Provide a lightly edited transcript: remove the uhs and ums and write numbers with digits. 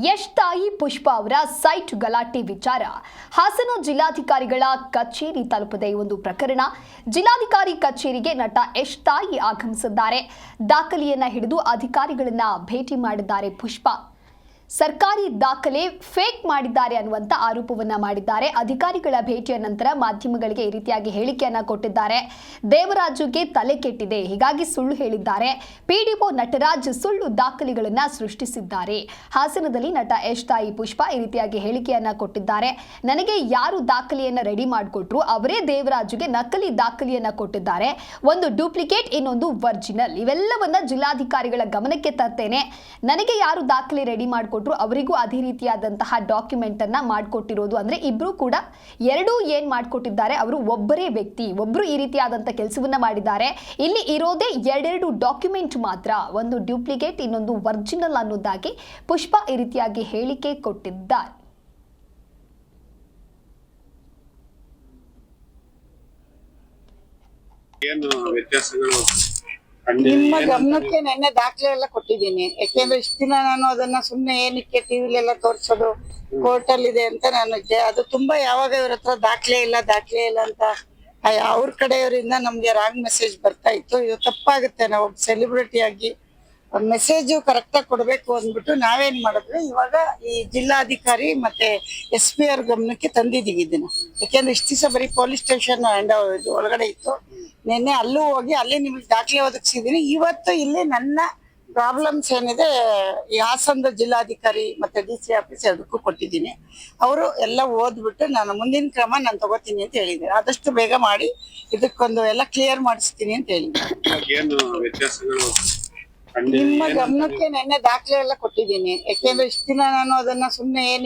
ಯಶ್ ತಾಯಿ ಪುಷ್ಪ ಅವರ ಸೈಟ್ ಗಲಾಟೆ ವಿಚಾರ ಹಾಸನ ಜಿಲ್ಲಾಧಿಕಾರಿಗಳ ಕಚೇರಿ ತಲುಪಿದೆ. ಒಂದು ಪ್ರಕರಣ ಜಿಲ್ಲಾಧಿಕಾರಿ ಕಚೇರಿಗೆ ನಟ ಯಶ್ ತಾಯಿ ಆಗಮಿಸಿದ್ದಾರೆ. ದಾಖಲೆಯನ್ನ ಹಿಡಿದು ಅಧಿಕಾರಿಗಳನ್ನ ಭೇಟಿ ಮಾಡಿದ್ದಾರೆ. ಪುಷ್ಪ ಸರ್ಕಾರಿ ದಾಖಲೆ ಫೇಕ್ ಮಾಡಿದ್ದಾರೆ ಅನ್ನುವಂತ ಆರೋಪವನ್ನ ಮಾಡಿದ್ದಾರೆ. ಅಧಿಕಾರಿಗಳ ಭೇಟಿಯ ನಂತರ ಮಾಧ್ಯಮಗಳಿಗೆ ಈ ರೀತಿಯಾಗಿ ಹೇಳಿಕೆಯನ್ನ ಕೊಟ್ಟಿದ್ದಾರೆ. ದೇವರಾಜುಗೆ ತಲೆ ಕೆಟ್ಟಿದೆ, ಹೀಗಾಗಿ ಸುಳ್ಳು ಹೇಳಿದ್ದಾರೆ. ಪಿಡಿಒ ನಟರಾಜ್ ಸುಳ್ಳು ದಾಖಲೆಗಳನ್ನ ಸೃಷ್ಟಿಸಿದ್ದಾರೆ. ಹಾಸನದಲ್ಲಿ ನಟ ಯಶ್ ತಾಯಿ ಪುಷ್ಪ ಈ ರೀತಿಯಾಗಿ ಹೇಳಿಕೆಯನ್ನ ಕೊಟ್ಟಿದ್ದಾರೆ. ನನಗೆ ಯಾರು ದಾಖಲೆಯನ್ನ ರೆಡಿ ಮಾಡಿಕೊಟ್ರು ಅವರೇ ದೇವರಾಜುಗೆ ನಕಲಿ ದಾಖಲೆಯನ್ನ ಕೊಟ್ಟಿದ್ದಾರೆ. ಒಂದು ಡೂಪ್ಲಿಕೇಟ್, ಇನ್ನೊಂದು ಒರಿಜಿನಲ್. ಇವೆಲ್ಲವನ್ನ ಜಿಲ್ಲಾಧಿಕಾರಿಗಳ ಗಮನಕ್ಕೆ ತರ್ತೇನೆ. ನನಗೆ ಯಾರು ದಾಖಲೆ ರೆಡಿ ಮಾಡಿಕೊಟ್ರು ಅವರಿಗೂ ಅದೇ ರೀತಿಯಾದಂತಹ ಡಾಕ್ಯುಮೆಂಟ್ ಅನ್ನ ಮಾಡಿಕೊಟ್ಟಿರೋದು. ಅಂದ್ರೆ ಇಬ್ರು ಕೂಡ ಎರಡೂ ಏನ್ ಮಾಡಿಕೊಟ್ಟಿದ್ದಾರೆ, ಅವರು ಒಬ್ಬರೇ ವ್ಯಕ್ತಿ, ಒಬ್ರು ಈ ರೀತಿಯಾದಂತಹ ಕೆಲಸವನ್ನ ಮಾಡಿದ್ದಾರೆ. ಇಲ್ಲಿ ಇರೋದೇ ಎರಡೆರಡು ಡಾಕ್ಯುಮೆಂಟ್ ಮಾತ್ರ, ಒಂದು ಡ್ಯೂಪ್ಲಿಕೇಟ್, ಇನ್ನೊಂದು ಒರಿಜಿನಲ್ ಅನ್ನೋದಾಗಿ ಪುಷ್ಪ ಈ ರೀತಿಯಾಗಿ ಹೇಳಿಕೆ ಕೊಟ್ಟಿದ್ದಾರೆ. ಏನು ವ್ಯತ್ಯಾಸಗಳು ನಿಮ್ಮ ಗಮನಕ್ಕೆ ನೆನ್ನೆ ದಾಖಲೆ ಎಲ್ಲ ಕೊಟ್ಟಿದ್ದೀನಿ. ಯಾಕೆಂದ್ರೆ ಇಷ್ಟ ದಿನ ನಾನು ಅದನ್ನ ಸುಮ್ನೆ ಏನಕ್ಕೆ ಟಿವಿಲೆಲ್ಲ ತೋರ್ಸೋದು, ಕೋರ್ಟ್ ಅಲ್ಲಿ ಇದೆ ಅಂತ ನಾನು ಅದು ತುಂಬಾ ಯಾವಾಗ ಇವ್ರ ಹತ್ರ ದಾಖಲೆ ಇಲ್ಲ ಅಂತ ಅವ್ರ ಕಡೆಯವರಿಂದ ನಮ್ಗೆ ರಾಂಗ್ ಮೆಸೇಜ್ ಬರ್ತಾ ಇತ್ತು. ಇದು ತಪ್ಪಾಗುತ್ತೆ. ನಾವು ಒಬ್ಬ ಸೆಲೆಬ್ರಿಟಿ ಆಗಿ ಮೆಸೇಜ್ ಕರೆಕ್ಟ್ ಆಗಿ ಕೊಡ್ಬೇಕು ಅಂದ್ಬಿಟ್ಟು ನಾವೇನ್ ಮಾಡಿದ್ವಿ, ಇವಾಗ ಈ ಜಿಲ್ಲಾಧಿಕಾರಿ ಮತ್ತೆ SP ಅವ್ರ ಗಮನಕ್ಕೆ ತಂದಿದೀವಿ ಇದನ್ನ. ಯಾಕೆಂದ್ರೆ ಇಷ್ಟ ದಿವಸ ಬರೀ ಪೊಲೀಸ್ ಸ್ಟೇಷನ್ ಒಳಗಡೆ ಇತ್ತು. ನಿನ್ನೆ ಅಲ್ಲೂ ಹೋಗಿ ಅಲ್ಲಿ ನಿಮ್ಗೆ ದಾಖಲೆ ಒದಗಿಸಿದೀನಿ. ಇವತ್ತು ಇಲ್ಲಿ ನನ್ನ ಪ್ರಾಬ್ಲಮ್ಸ್ ಏನಿದೆ ಈ ಹಾಸನದ ಜಿಲ್ಲಾಧಿಕಾರಿ ಮತ್ತೆ DC ಆಫೀಸ್ ಎರಡಕ್ಕೂ ಕೊಟ್ಟಿದ್ದೀನಿ. ಅವರು ಎಲ್ಲ ಓದ್ಬಿಟ್ಟು ನಾನು ಮುಂದಿನ ಕ್ರಮ ನಾನು ತಗೋತೀನಿ ಅಂತ ಹೇಳಿದ್ದಾರೆ. ಆದಷ್ಟು ಬೇಗ ಮಾಡಿ ಇದಕ್ಕೊಂದು ಎಲ್ಲ ಕ್ಲಿಯರ್ ಮಾಡಿಸ್ತೀನಿ ಅಂತ ಹೇಳಿದ್ದಾರೆ. ಏನು ವ್ಯತ್ಯಾಸಗಳು ನಿಮ್ಮ ಗಮನಕ್ಕೆ ನೆನ್ನೆ ದಾಖಲೆ ಎಲ್ಲ ಕೊಟ್ಟಿದ್ದೀನಿ. ಯಾಕೆಂದ್ರೆ ಇಷ್ಟ ದಿನ ನಾನು ಅದನ್ನ ಸುಮ್ನೆ ಏನಕ್ಕೆ